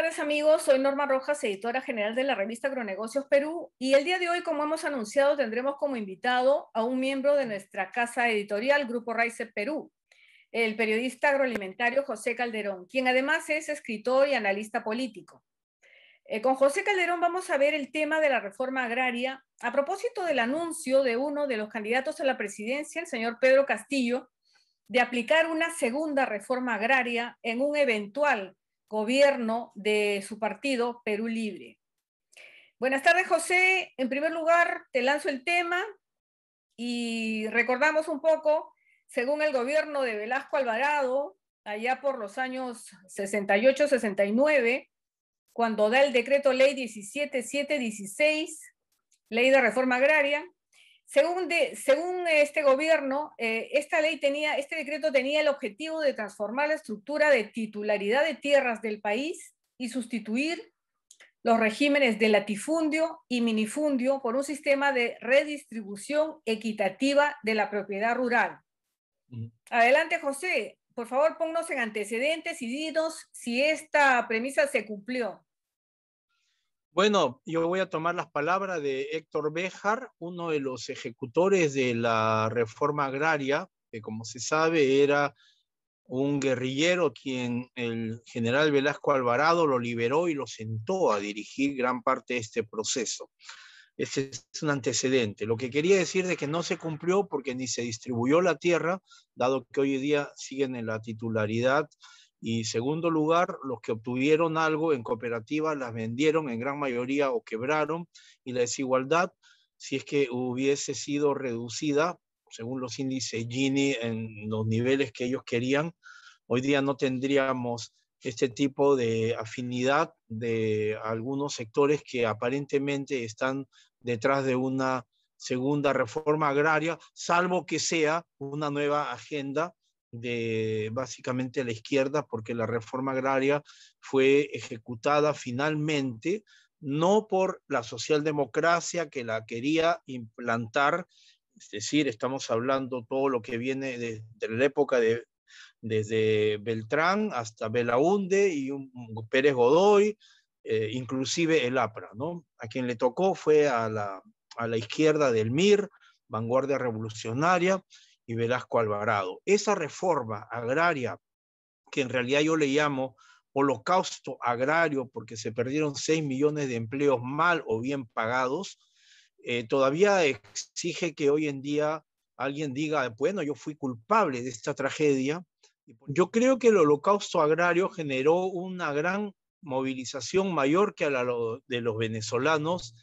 tardes, amigos. Soy Norma Rojas, editora general de la revista Agronegocios Perú, y el día de hoy, como hemos anunciado, tendremos como invitado a un miembro de nuestra casa editorial, Grupo Raice Perú, el periodista agroalimentario José Calderón, quien además es escritor y analista político. Con José Calderón vamos a ver el tema de la reforma agraria a propósito del anuncio de uno de los candidatos a la presidencia, el señor Pedro Castillo, de aplicar una segunda reforma agraria en un eventual gobierno de su partido, Perú Libre. Buenas tardes, José. En primer lugar, te lanzo el tema y recordamos un poco, según el gobierno de Velasco Alvarado, allá por los años 68-69, cuando da el decreto ley 17716, ley de reforma agraria. Según este gobierno, este decreto tenía el objetivo de transformar la estructura de titularidad de tierras del país y sustituir los regímenes de latifundio y minifundio por un sistema de redistribución equitativa de la propiedad rural. Adelante, José. Por favor, ponnos en antecedentes y dinos si esta premisa se cumplió. Bueno, yo voy a tomar las palabras de Héctor Béjar, uno de los ejecutores de la reforma agraria, que como se sabe era un guerrillero quien el general Velasco Alvarado lo liberó y lo sentó a dirigir gran parte de este proceso. Ese es un antecedente. Lo que quería decir de que no se cumplió porque ni se distribuyó la tierra, dado que hoy en día siguen en la titularidad. Y segundo lugar, los que obtuvieron algo en cooperativa las vendieron en gran mayoría o quebraron, y la desigualdad, si es que hubiese sido reducida, según los índices Gini, en los niveles que ellos querían, hoy día no tendríamos este tipo de afinidad de algunos sectores que aparentemente están detrás de una segunda reforma agraria, salvo que sea una nueva agenda de básicamente la izquierda, porque la reforma agraria fue ejecutada finalmente no por la socialdemocracia que la quería implantar, es decir, estamos hablando todo lo que viene de la época desde Beltrán hasta Belaúnde y Pérez Godoy, inclusive el APRA, ¿no? A quien le tocó fue a la izquierda del MIR, Vanguardia Revolucionaria, y Velasco Alvarado. Esa reforma agraria, que en realidad yo le llamo holocausto agrario porque se perdieron 6 millones de empleos mal o bien pagados, todavía exige que hoy en día alguien diga, bueno, yo fui culpable de esta tragedia. Yo creo que el holocausto agrario generó una gran movilización mayor que a la de los venezolanos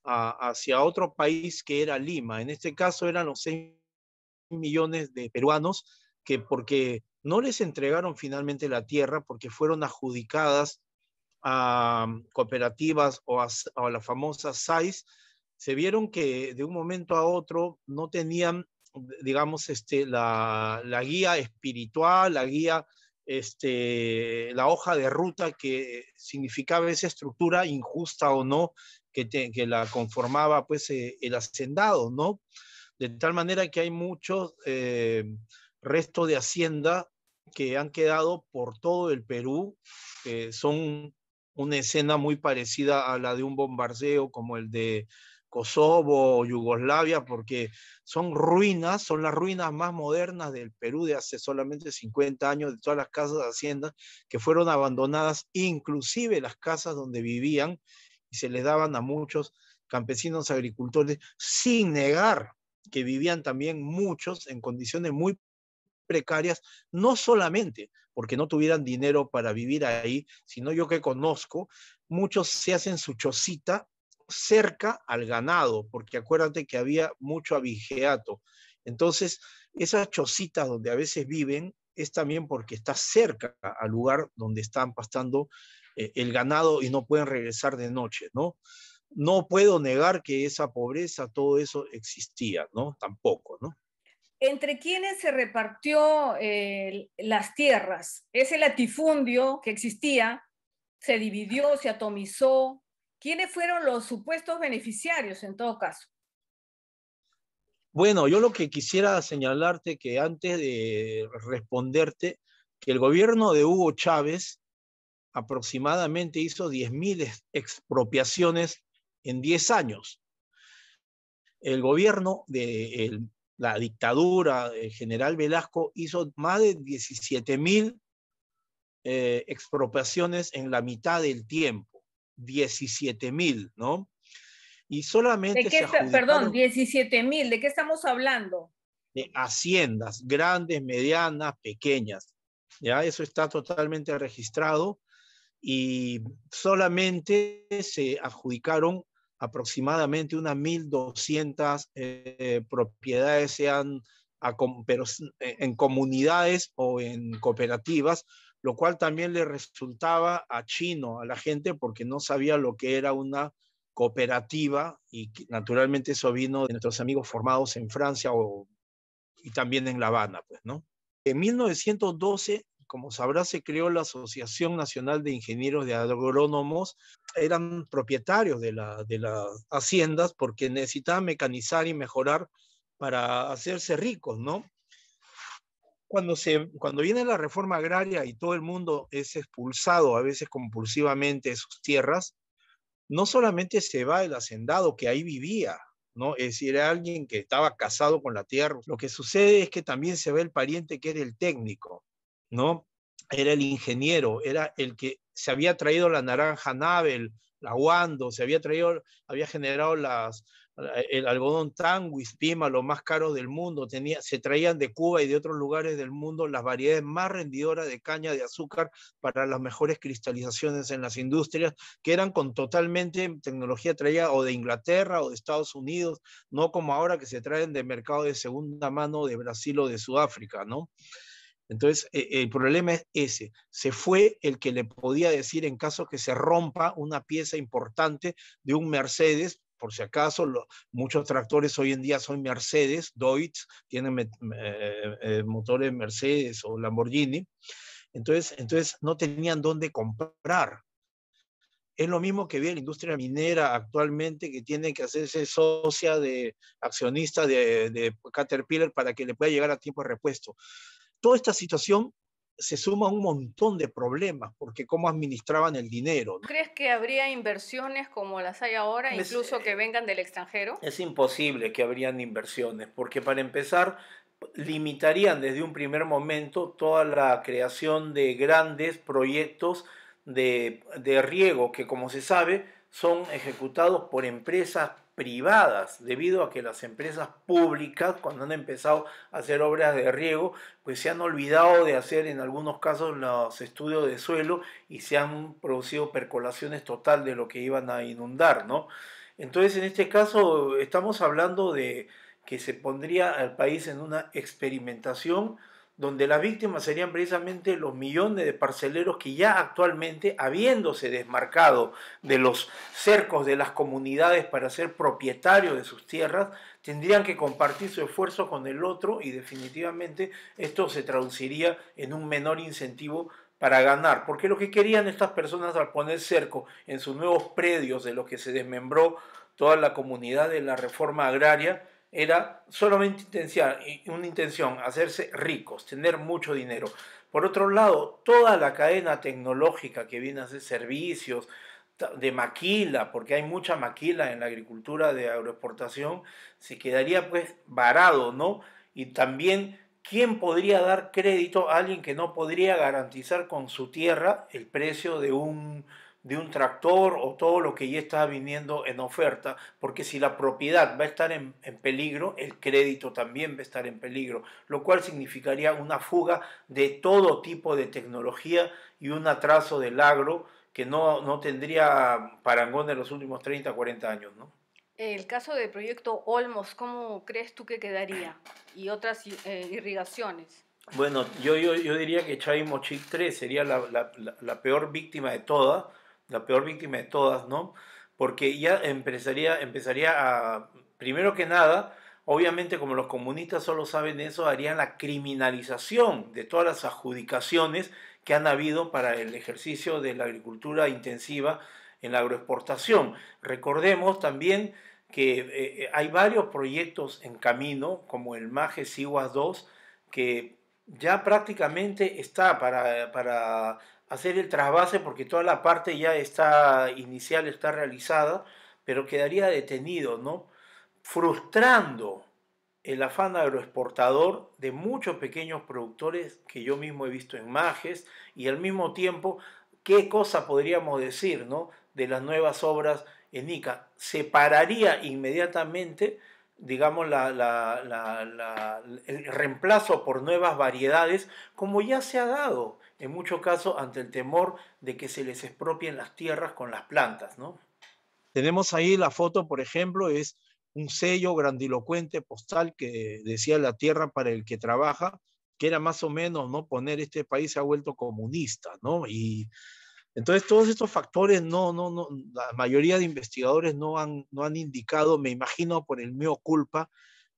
hacia otro país que era Lima. En este caso eran los 6 millones de peruanos que, porque no les entregaron finalmente la tierra, porque fueron adjudicadas a cooperativas o a la famosa SAIS, se vieron que de un momento a otro no tenían, digamos, la guía espiritual, la guía, la hoja de ruta que significaba esa estructura, injusta o no, que la conformaba pues el hacendado, ¿no? De tal manera que hay muchos restos de hacienda que han quedado por todo el Perú, que son una escena muy parecida a la de un bombardeo como el de Kosovo o Yugoslavia, porque son ruinas, son las ruinas más modernas del Perú de hace solamente 50 años, de todas las casas de hacienda que fueron abandonadas, inclusive las casas donde vivían, y se les daban a muchos campesinos agricultores, sin negar que vivían también muchos en condiciones muy precarias, no solamente porque no tuvieran dinero para vivir ahí, sino yo que conozco, muchos se hacen su chocita cerca al ganado, porque acuérdate que había mucho abigeato. Entonces, esas chocitas donde a veces viven es también porque está cerca al lugar donde están pastando el ganado y no pueden regresar de noche, ¿no? No puedo negar que esa pobreza, todo eso existía, ¿no? Tampoco, ¿no? ¿Entre quiénes se repartió las tierras? Ese latifundio que existía se dividió, se atomizó. ¿Quiénes fueron los supuestos beneficiarios en todo caso? Bueno, yo lo que quisiera señalarte que antes de responderte, que el gobierno de Hugo Chávez aproximadamente hizo 10.000 expropiaciones en 10 años. El gobierno de la dictadura del general Velasco hizo más de 17.000 expropiaciones en la mitad del tiempo. 17.000, ¿no? Y solamente se Perdón, adjudicaron 17.000, ¿de qué estamos hablando? de haciendas, grandes, medianas, pequeñas. ¿Ya? Eso está totalmente registrado y solamente se adjudicaron aproximadamente unas 1.200 propiedades, sean pero en comunidades o en cooperativas, lo cual también le resultaba a chino a la gente porque no sabía lo que era una cooperativa y naturalmente eso vino de nuestros amigos formados en Francia y también en La Habana, pues, ¿no? En 1912, como sabrás, se creó la Asociación Nacional de Ingenieros de Agrónomos. Eran propietarios de las haciendas porque necesitaban mecanizar y mejorar para hacerse ricos, ¿no? Cuando viene la reforma agraria y todo el mundo es expulsado, a veces compulsivamente, de sus tierras, no solamente se va el hacendado que ahí vivía, ¿no? Es decir, era alguien que estaba casado con la tierra. Lo que sucede es que también se ve el pariente que era el técnico, ¿no? Era el ingeniero, era el que se había traído la naranja Nabel, la Wando, había generado el algodón Tanguis, Pima, los más caros del mundo. Se traían de Cuba y de otros lugares del mundo las variedades más rendidoras de caña de azúcar para las mejores cristalizaciones en las industrias, que eran con totalmente tecnología traída o de Inglaterra o de Estados Unidos, no como ahora que se traen de mercado de segunda mano de Brasil o de Sudáfrica, ¿no? Entonces, el problema es ese. Se fue el que le podía decir en caso que se rompa una pieza importante de un Mercedes. Por si acaso, muchos tractores hoy en día son Mercedes, Deutz, tienen motores Mercedes o Lamborghini. Entonces no tenían dónde comprar. Es lo mismo que ve la industria minera actualmente, que tiene que hacerse socia de accionista de Caterpillar para que le pueda llegar a tiempo de repuesto. Toda esta situación se suma a un montón de problemas, porque cómo administraban el dinero, ¿no? ¿Crees que habría inversiones como las hay ahora, incluso que vengan del extranjero? Es imposible que habrían inversiones, porque para empezar, limitarían desde un primer momento toda la creación de grandes proyectos de riego, que como se sabe son ejecutados por empresas privadas, debido a que las empresas públicas, cuando han empezado a hacer obras de riego, pues se han olvidado de hacer en algunos casos los estudios de suelo y se han producido percolaciones total de lo que iban a inundar, ¿no? Entonces, en este caso, estamos hablando de que se pondría al país en una experimentación donde las víctimas serían precisamente los millones de parceleros que ya actualmente, habiéndose desmarcado de los cercos de las comunidades para ser propietarios de sus tierras, tendrían que compartir su esfuerzo con el otro y definitivamente esto se traduciría en un menor incentivo para ganar, porque lo que querían estas personas al poner cerco en sus nuevos predios de lo que se desmembró toda la comunidad de la reforma agraria era solamente una intención, hacerse ricos, tener mucho dinero. Por otro lado, toda la cadena tecnológica que viene a hacer servicios, de maquila, porque hay mucha maquila en la agricultura de agroexportación, se quedaría pues varado, ¿no? Y también, ¿quién podría dar crédito a alguien que no podría garantizar con su tierra el precio de un tractor o todo lo que ya está viniendo en oferta? Porque si la propiedad va a estar en peligro, el crédito también va a estar en peligro, lo cual significaría una fuga de todo tipo de tecnología y un atraso del agro que no tendría parangón en los últimos 30, 40 años, ¿no? El caso del proyecto Olmos, ¿cómo crees tú que quedaría? Y otras irrigaciones. Bueno, yo diría que Chay-Mochic-3 sería la peor víctima de todas, la peor víctima de todas, ¿no? Porque ya empezaría a, primero que nada, obviamente como los comunistas solo saben eso, harían la criminalización de todas las adjudicaciones que han habido para el ejercicio de la agricultura intensiva en la agroexportación. Recordemos también que hay varios proyectos en camino, como el MAGE Siguas 2, que ya prácticamente está para hacer el trasvase porque toda la parte ya está inicial, está realizada, pero quedaría detenido, ¿no? Frustrando el afán agroexportador de muchos pequeños productores que yo mismo he visto en Majes, y al mismo tiempo, ¿qué cosa podríamos decir, ¿no?, de las nuevas obras en Ica? Separaría inmediatamente, digamos, el reemplazo por nuevas variedades, como ya se ha dado en muchos casos ante el temor de que se les expropien las tierras con las plantas, ¿no? Tenemos ahí la foto, por ejemplo, es un sello grandilocuente postal que decía la tierra para el que trabaja, que era más o menos, ¿no?, poner este país se ha vuelto comunista, ¿no? Y entonces todos estos factores, la mayoría de investigadores no han indicado, me imagino por el mea culpa,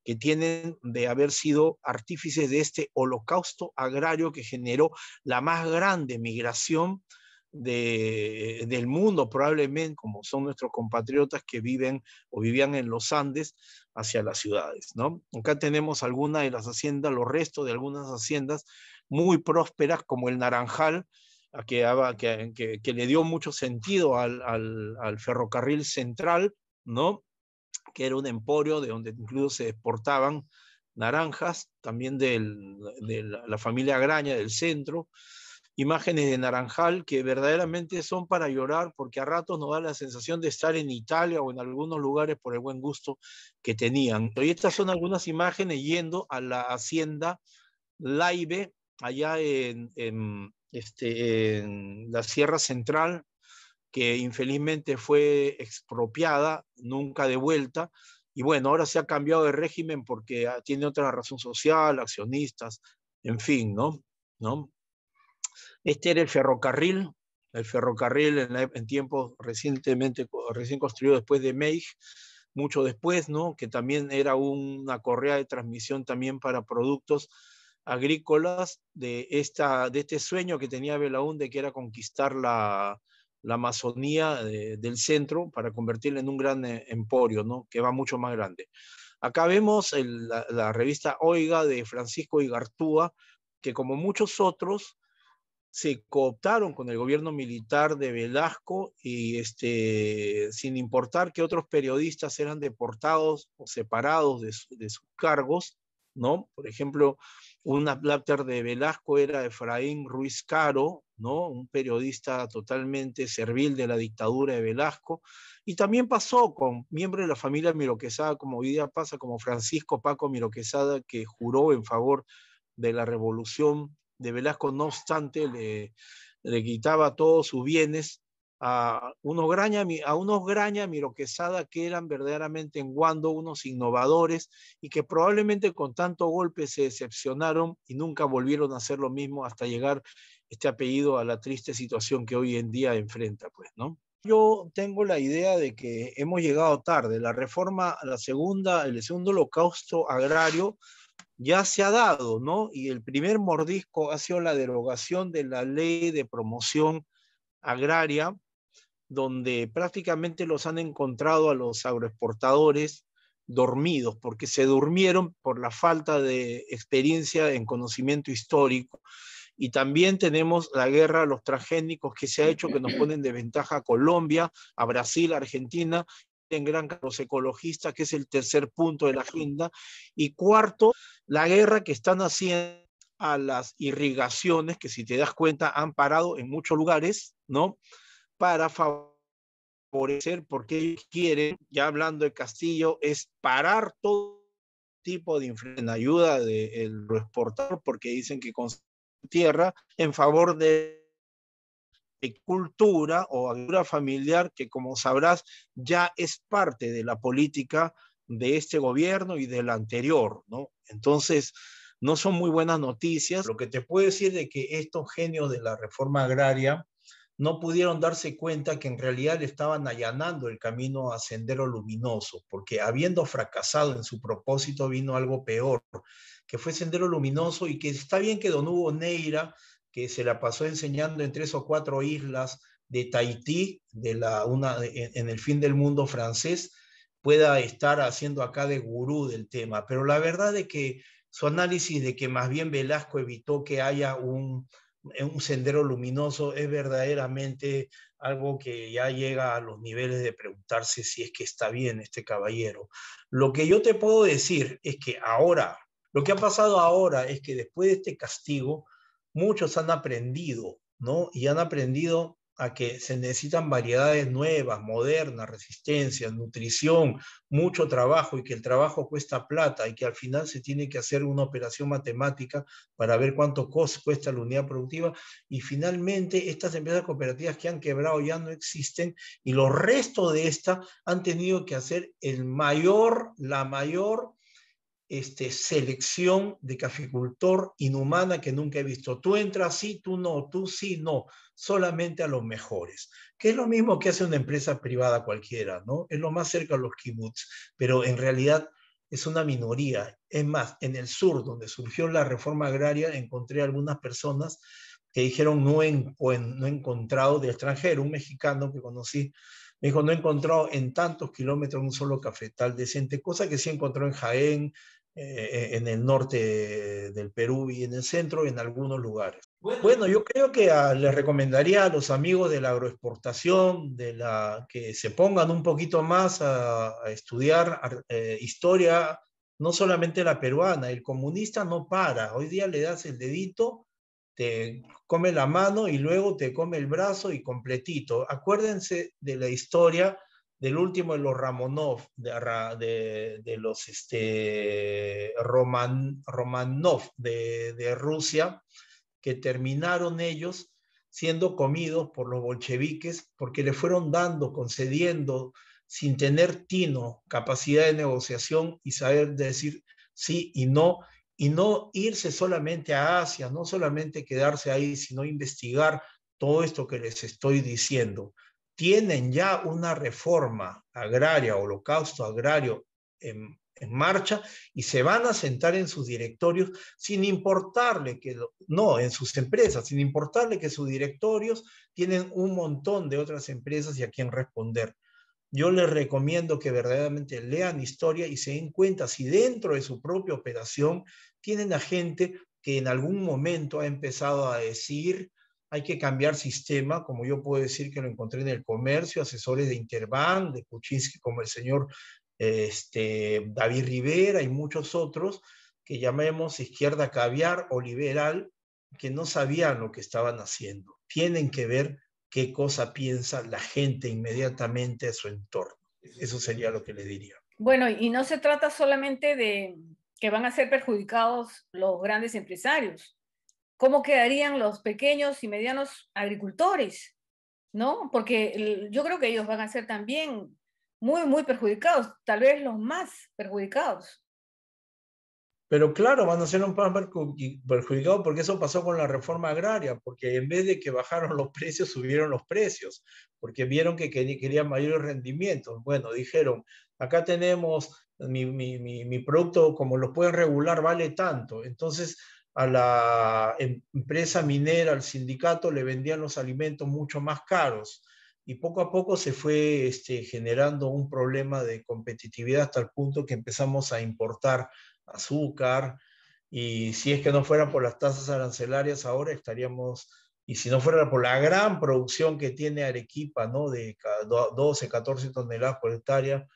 que tienen de haber sido artífices de este holocausto agrario que generó la más grande migración del mundo, probablemente, como son nuestros compatriotas que viven o vivían en los Andes hacia las ciudades, ¿no? Acá tenemos algunas de las haciendas, los restos de algunas haciendas muy prósperas, como el Naranjal, que le dio mucho sentido al ferrocarril central, ¿no?, que era un emporio de donde incluso se exportaban naranjas, también de la familia Graña del centro, imágenes de Naranjal que verdaderamente son para llorar, porque a ratos nos da la sensación de estar en Italia o en algunos lugares por el buen gusto que tenían. Y estas son algunas imágenes yendo a la hacienda Laibe, allá en la Sierra Central, que infelizmente fue expropiada, nunca devuelta, y bueno, ahora se ha cambiado de régimen porque tiene otra razón social, accionistas, en fin, ¿no? ¿No? Este era el ferrocarril en tiempos recién construido después de Meij, mucho después, ¿no?, que también era una correa de transmisión también para productos agrícolas de este sueño que tenía Belaúnde, que era conquistar la Amazonía del centro para convertirla en un gran emporio, ¿no?, que va mucho más grande. Acá vemos la revista Oiga de Francisco Igartúa, que como muchos otros se cooptaron con el gobierno militar de Velasco y sin importar que otros periodistas eran deportados o separados de sus cargos, ¿no? Por ejemplo, una pláter de Velasco era Efraín Ruiz Caro, ¿no?, un periodista totalmente servil de la dictadura de Velasco, y también pasó con miembros de la familia Miro Quesada, como hoy día pasa, como Francisco Paco Miro Quesada, que juró en favor de la revolución de Velasco, no obstante, le quitaba todos sus bienes a unos Graña Miro Quesada, que eran verdaderamente en Guando unos innovadores y que probablemente con tanto golpe se decepcionaron y nunca volvieron a hacer lo mismo hasta llegar este apellido a la triste situación que hoy en día enfrenta, pues, ¿no? Yo tengo la idea de que hemos llegado tarde. La reforma, el segundo holocausto agrario ya se ha dado, ¿no? Y el primer mordisco ha sido la derogación de la ley de promoción agraria, donde prácticamente los han encontrado a los agroexportadores dormidos, porque se durmieron por la falta de experiencia en conocimiento histórico. Y también tenemos la guerra a los transgénicos que se ha hecho, que nos ponen de ventaja a Colombia, a Brasil, a Argentina, en gran caso los ecologistas, que es el tercer punto de la agenda. Y cuarto, la guerra que están haciendo a las irrigaciones, que si te das cuenta han parado en muchos lugares, ¿no?, para favorecer, porque ellos quieren, ya hablando de Castillo, es parar todo tipo de influencia en ayuda del exportador, porque dicen que con tierra en favor de cultura o agricultura familiar, que como sabrás ya es parte de la política de este gobierno y del anterior, ¿no? Entonces, no son muy buenas noticias. Lo que te puedo decir de que estos genios de la reforma agraria no pudieron darse cuenta que en realidad le estaban allanando el camino a Sendero Luminoso, porque habiendo fracasado en su propósito vino algo peor, que fue Sendero Luminoso, y que está bien que don Hugo Neira, que se la pasó enseñando en 3 o 4 islas de Tahití, en el fin del mundo francés, pueda estar haciendo acá de gurú del tema. Pero la verdad es que su análisis de que más bien Velasco evitó que haya un sendero luminoso es verdaderamente algo que ya llega a los niveles de preguntarse si es que está bien este caballero. Lo que yo te puedo decir es que ahora, lo que ha pasado ahora es que después de este castigo, muchos han aprendido, ¿no? Y han aprendido a que se necesitan variedades nuevas, modernas, resistencia, nutrición, mucho trabajo y que el trabajo cuesta plata y que al final se tiene que hacer una operación matemática para ver cuánto cuesta la unidad productiva y finalmente estas empresas cooperativas que han quebrado ya no existen y los restos de estas han tenido que hacer la mayor selección de caficultor inhumana que nunca he visto. Tú entras, sí, tú no, tú sí, no, solamente a los mejores, que es lo mismo que hace una empresa privada cualquiera, ¿no? Es lo más cerca a los kibbutz, pero en realidad es una minoría. Es más, en el sur, donde surgió la reforma agraria, encontré algunas personas que dijeron no he encontrado de extranjero, un mexicano que conocí, me dijo, no he encontrado en tantos kilómetros un solo cafetal decente, cosa que sí encontró en Jaén, en el norte del Perú y en el centro en algunos lugares. Bueno, yo creo que les recomendaría a los amigos de la agroexportación, que se pongan un poquito más a estudiar historia, no solamente la peruana. El comunista no para. Hoy día le das el dedito, te come la mano y luego te come el brazo y completito. Acuérdense de la historia del último de los Romanov, de los Romanov de Rusia, que terminaron ellos siendo comidos por los bolcheviques porque le fueron dando, concediendo, sin tener tino, capacidad de negociación y saber decir sí y no irse solamente a Asia, no solamente quedarse ahí, sino investigar todo esto que les estoy diciendo. Tienen ya una reforma agraria, holocausto agrario en marcha y se van a sentar en sus directorios sin importarle no, en sus empresas, sin importarle que sus directorios tienen un montón de otras empresas y a quien responder. Yo les recomiendo que verdaderamente lean historia y se den cuenta si dentro de su propia operación tienen a gente que en algún momento ha empezado a decir hay que cambiar sistema, como yo puedo decir que lo encontré en el comercio, asesores de Interbank, de Kuczynski, como el señor David Rivera y muchos otros, que llamemos izquierda caviar o liberal, que no sabían lo que estaban haciendo. Tienen que ver qué cosa piensa la gente inmediatamente a su entorno. Eso sería lo que le diría. Bueno, y no se trata solamente de que van a ser perjudicados los grandes empresarios. ¿Cómo quedarían los pequeños y medianos agricultores? ¿No? Porque yo creo que ellos van a ser también muy, muy perjudicados, tal vez los más perjudicados. Pero claro, van a ser un pan perjudicado porque eso pasó con la reforma agraria, porque en vez de que bajaron los precios, subieron los precios, porque vieron que querían mayores rendimientos. Bueno, dijeron, acá tenemos mi producto, como lo pueden regular, vale tanto. Entonces, a la empresa minera, al sindicato, le vendían los alimentos mucho más caros. Y poco a poco se fue generando un problema de competitividad hasta el punto que empezamos a importar azúcar, y si es que no fuera por las tasas arancelarias ahora estaríamos, y si no fuera por la gran producción que tiene Arequipa, ¿no? De 12, 14 toneladas por hectárea,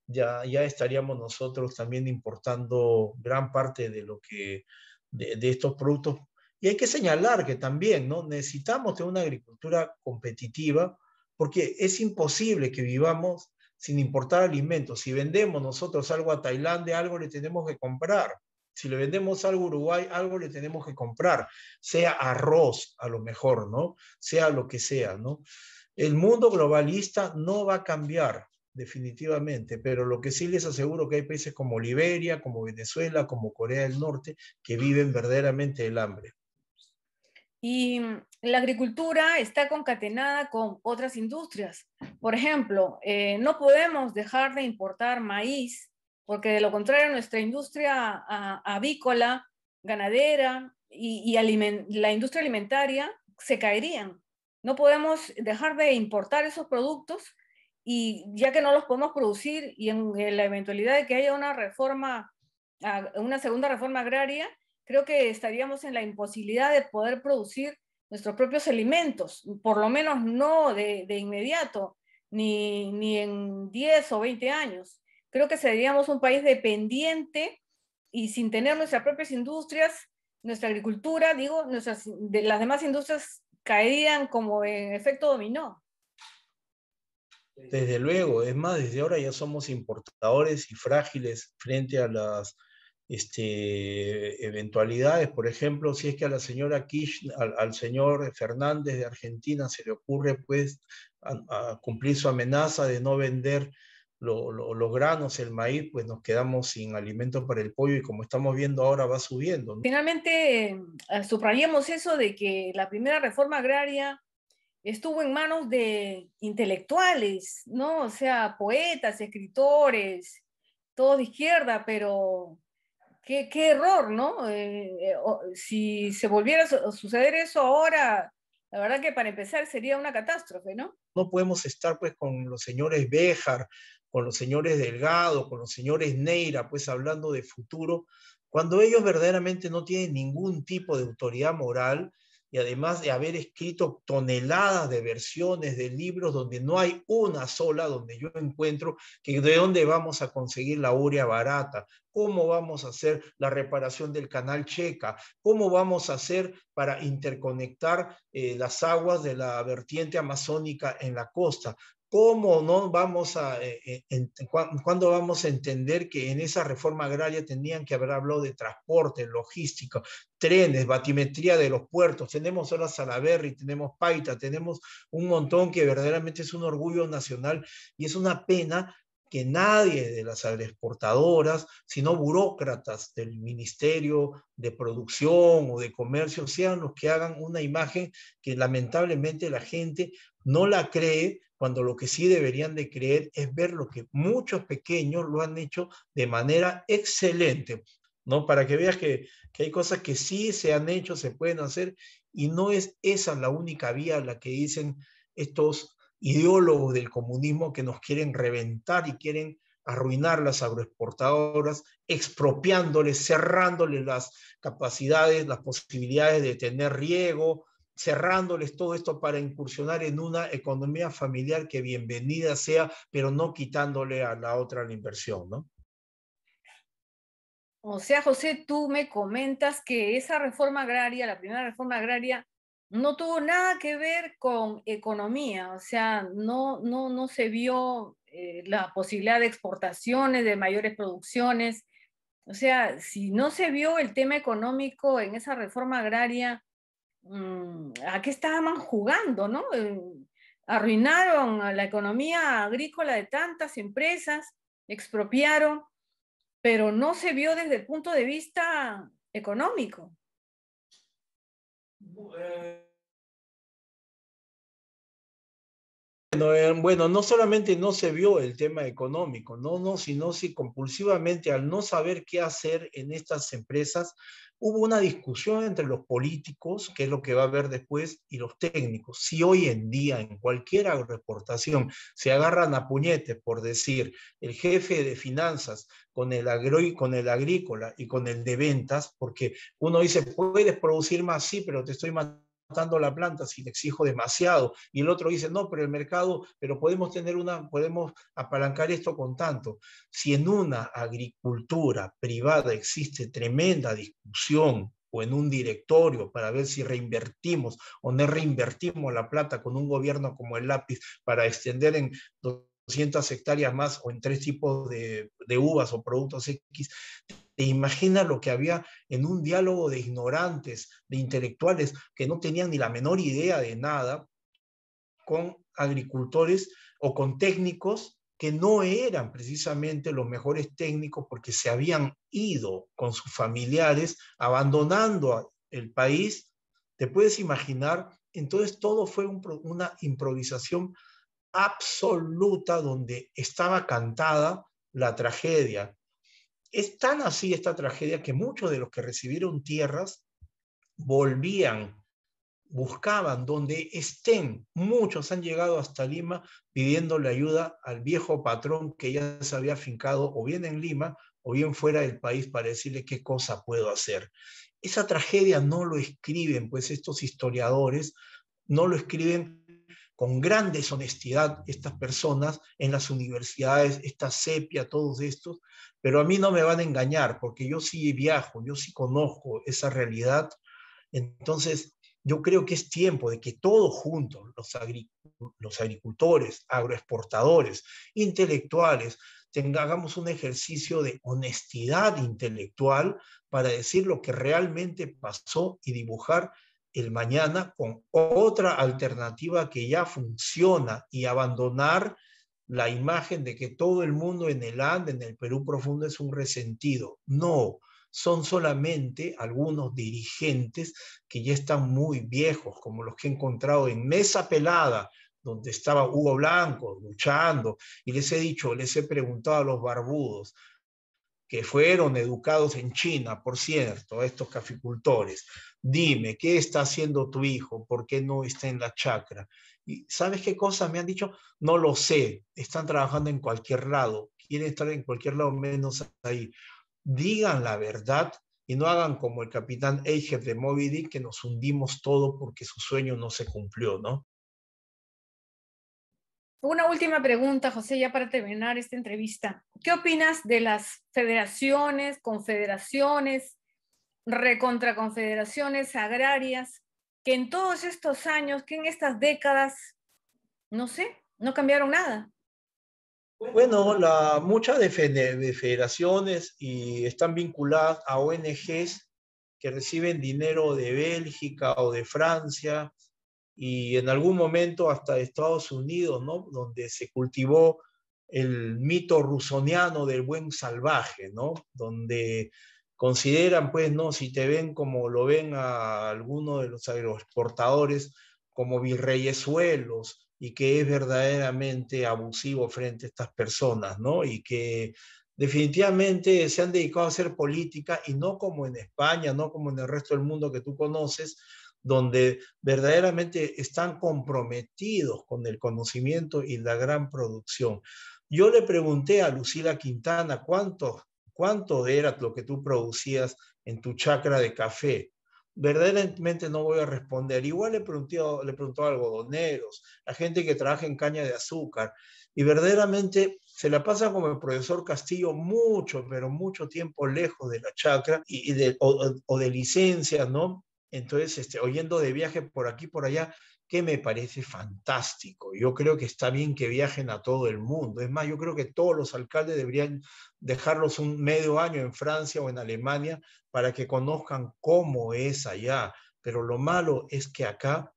ya estaríamos nosotros también importando gran parte de de estos productos. Y hay que señalar que también, ¿no? Necesitamos de una agricultura competitiva porque es imposible que vivamos sin importar alimentos. Si vendemos nosotros algo a Tailandia, algo le tenemos que comprar. Si le vendemos algo a Uruguay, algo le tenemos que comprar. Sea arroz, a lo mejor, ¿no? Sea lo que sea, ¿no? El mundo globalista no va a cambiar, definitivamente, pero lo que sí les aseguro que hay países como Liberia, como Venezuela, como Corea del Norte, que viven verdaderamente el hambre. Y la agricultura está concatenada con otras industrias. Por ejemplo, no podemos dejar de importar maíz, porque de lo contrario nuestra industria avícola, ganadera y la industria alimentaria se caerían. No podemos dejar de importar esos productos y ya que no los podemos producir y en la eventualidad de que haya una reforma, una segunda reforma agraria, creo que estaríamos en la imposibilidad de poder producir nuestros propios alimentos, por lo menos no de inmediato, ni en 10 o 20 años. Creo que seríamos un país dependiente y sin tener nuestras propias industrias, nuestra agricultura, digo, las demás industrias caerían como en efecto dominó. Desde luego, es más, desde ahora ya somos importadores y frágiles frente a las eventualidades. Por ejemplo, si es que a la señora Kirchner, al señor Fernández de Argentina se le ocurre pues a cumplir su amenaza de no vender los granos, el maíz, pues nos quedamos sin alimento para el pollo y como estamos viendo ahora va subiendo, ¿no? Finalmente, subrayemos eso de que la primera reforma agraria estuvo en manos de intelectuales, ¿no? O sea, poetas, escritores, todos de izquierda, pero qué error, ¿no? Si se volviera a suceder eso ahora, la verdad que para empezar sería una catástrofe, ¿no? No podemos estar pues con los señores Béjar, con los señores Delgado, con los señores Neira, pues hablando de futuro, cuando ellos verdaderamente no tienen ningún tipo de autoridad moral y además de haber escrito toneladas de versiones de libros donde no hay una sola, donde yo encuentro que de dónde vamos a conseguir la urea barata, cómo vamos a hacer la reparación del canal Checa, cómo vamos a hacer para interconectar las aguas de la vertiente amazónica en la costa. ¿Cómo no vamos cuándo vamos a entender que en esa reforma agraria tenían que haber hablado de transporte, logística, trenes, batimetría de los puertos? Tenemos ahora Salaberry, tenemos Paita, tenemos un montón que verdaderamente es un orgullo nacional y es una pena que nadie de las agroexportadoras, sino burócratas del Ministerio de Producción o de Comercio, sean los que hagan una imagen que lamentablemente la gente no la cree, cuando lo que sí deberían de creer es ver lo que muchos pequeños lo han hecho de manera excelente, ¿no? Para que veas que hay cosas que sí se han hecho, se pueden hacer, y no es esa la única vía la que dicen estos ideólogos del comunismo que nos quieren reventar y quieren arruinar las agroexportadoras, expropiándoles, cerrándoles las capacidades, las posibilidades de tener riego, cerrándoles todo esto para incursionar en una economía familiar que bienvenida sea, pero no quitándole a la otra la inversión, ¿no? O sea, José, tú me comentas que esa reforma agraria, la primera reforma agraria, no tuvo nada que ver con economía, o sea, no se vio la posibilidad de exportaciones, de mayores producciones. O sea, si no se vio el tema económico en esa reforma agraria, ¿a qué estaban jugando, no? Arruinaron a la economía agrícola de tantas empresas, expropiaron, pero no se vio desde el punto de vista económico. Bueno, no solamente no se vio el tema económico, sino si compulsivamente al no saber qué hacer en estas empresas, hubo una discusión entre los políticos, que es lo que va a haber después, y los técnicos. Si hoy en día en cualquier agroexportación se agarran a puñetes, por decir, el jefe de finanzas con el agrícola y con el de ventas, porque uno dice, puedes producir más, sí, pero te estoy matando la planta si le exijo demasiado, y el otro dice, no, pero el mercado, pero podemos apalancar esto con tanto. Si en una agricultura privada existe tremenda discusión o en un directorio para ver si reinvertimos o no reinvertimos la plata con un gobierno como el lápiz para extender en 200 hectáreas más o en 3 tipos de uvas o productos X, ¿te imaginas lo que había en un diálogo de ignorantes, de intelectuales que no tenían ni la menor idea de nada, con agricultores o con técnicos que no eran precisamente los mejores técnicos porque se habían ido con sus familiares, abandonando el país? ¿Te puedes imaginar? Entonces todo fue una improvisación absoluta donde estaba cantada la tragedia. Es tan así esta tragedia que muchos de los que recibieron tierras volvían, buscaban donde estén. Muchos han llegado hasta Lima pidiéndole ayuda al viejo patrón que ya se había afincado o bien en Lima o bien fuera del país para decirle qué cosa puedo hacer. esa tragedia no lo escriben, pues estos historiadores no lo escriben con gran deshonestidad estas personas en las universidades, esta sepia, todos estos, pero a mí no me van a engañar porque yo sí viajo, yo sí conozco esa realidad. Entonces, yo creo que es tiempo de que todos juntos, los agricultores, agroexportadores, intelectuales, hagamos un ejercicio de honestidad intelectual para decir lo que realmente pasó y dibujar el mañana con otra alternativa que ya funciona y abandonar la imagen de que todo el mundo en el Ande, en el Perú profundo, es un resentido. No, son solamente algunos dirigentes que ya están muy viejos, como los que he encontrado en Mesa Pelada, donde estaba Hugo Blanco luchando, y les he dicho, les he preguntado a los barbudos, que fueron educados en China, por cierto, estos caficultores, dime, ¿qué está haciendo tu hijo? ¿Por qué no está en la chacra? ¿Y sabes qué cosa me han dicho? No lo sé, están trabajando en cualquier lado, quieren estar en cualquier lado menos ahí. Digan la verdad y no hagan como el capitán Ahab de Moby Dick, que nos hundimos todo porque su sueño no se cumplió, ¿no? Una última pregunta, José, ya para terminar esta entrevista. ¿Qué opinas de las federaciones, confederaciones, recontraconfederaciones agrarias, que en todos estos años, que en estas décadas, no sé, no cambiaron nada? Bueno, muchas de federaciones y están vinculadas a ONGs que reciben dinero de Bélgica o de Francia y en algún momento hasta de Estados Unidos, ¿no? Donde se cultivó el mito rusoniano del buen salvaje, ¿no? Donde consideran, pues, ¿no? Si te ven como lo ven a algunos de los agroexportadores, como virreyesuelos, y que es verdaderamente abusivo frente a estas personas, ¿no? Y que definitivamente se han dedicado a hacer política y no como en España, no como en el resto del mundo que tú conoces, donde verdaderamente están comprometidos con el conocimiento y la gran producción. Yo le pregunté a Lucila Quintana cuánto era lo que tú producías en tu chacra de café. Verdaderamente no voy a responder. Igual le preguntó a algodoneros, a gente que trabaja en caña de azúcar, y verdaderamente se la pasa como el profesor Castillo mucho, pero mucho tiempo lejos de la chacra o de licencias, ¿no? Entonces, oyendo de viaje por aquí, por allá, que me parece fantástico. Yo creo que está bien que viajen a todo el mundo. Es más, yo creo que todos los alcaldes deberían dejarlos un medio año en Francia o en Alemania para que conozcan cómo es allá. Pero lo malo es que acá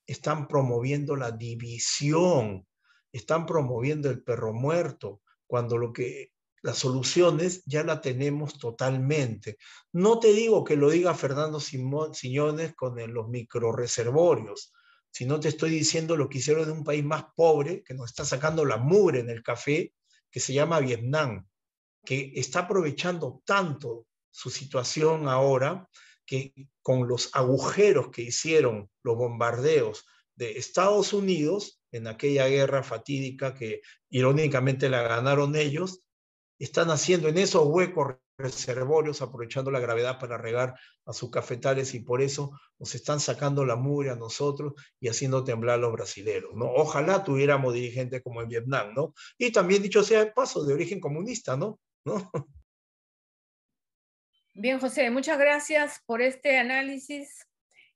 están promoviendo la división, están promoviendo el perro muerto, cuando las soluciones ya la tenemos totalmente. No te digo que lo diga Fernando Siñones con los microreservorios, sino te estoy diciendo lo que hicieron en un país más pobre, que nos está sacando la mugre en el café, que se llama Vietnam, que está aprovechando tanto su situación ahora, que con los agujeros que hicieron los bombardeos de Estados Unidos en aquella guerra fatídica que irónicamente la ganaron ellos, están haciendo en esos huecos reservorios, aprovechando la gravedad para regar a sus cafetales, y por eso nos están sacando la mugre a nosotros y haciendo temblar a los brasileros, ¿no? Ojalá tuviéramos dirigentes como en Vietnam, ¿no? Y también, dicho sea de paso, de origen comunista, ¿no? Bien, José, muchas gracias por este análisis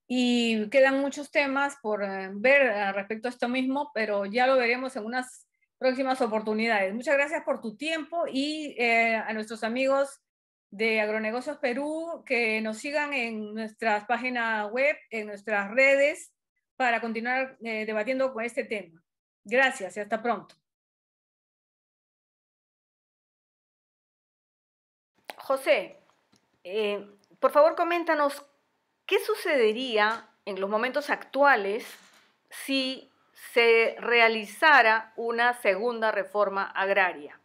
y quedan muchos temas por ver respecto a esto mismo, pero ya lo veremos en unas próximas oportunidades. Muchas gracias por tu tiempo y a nuestros amigos de Agronegocios Perú que nos sigan en nuestras páginas web, en nuestras redes, para continuar debatiendo con este tema. Gracias y hasta pronto. José, por favor, coméntanos qué sucedería en los momentos actuales si se realizara una segunda reforma agraria.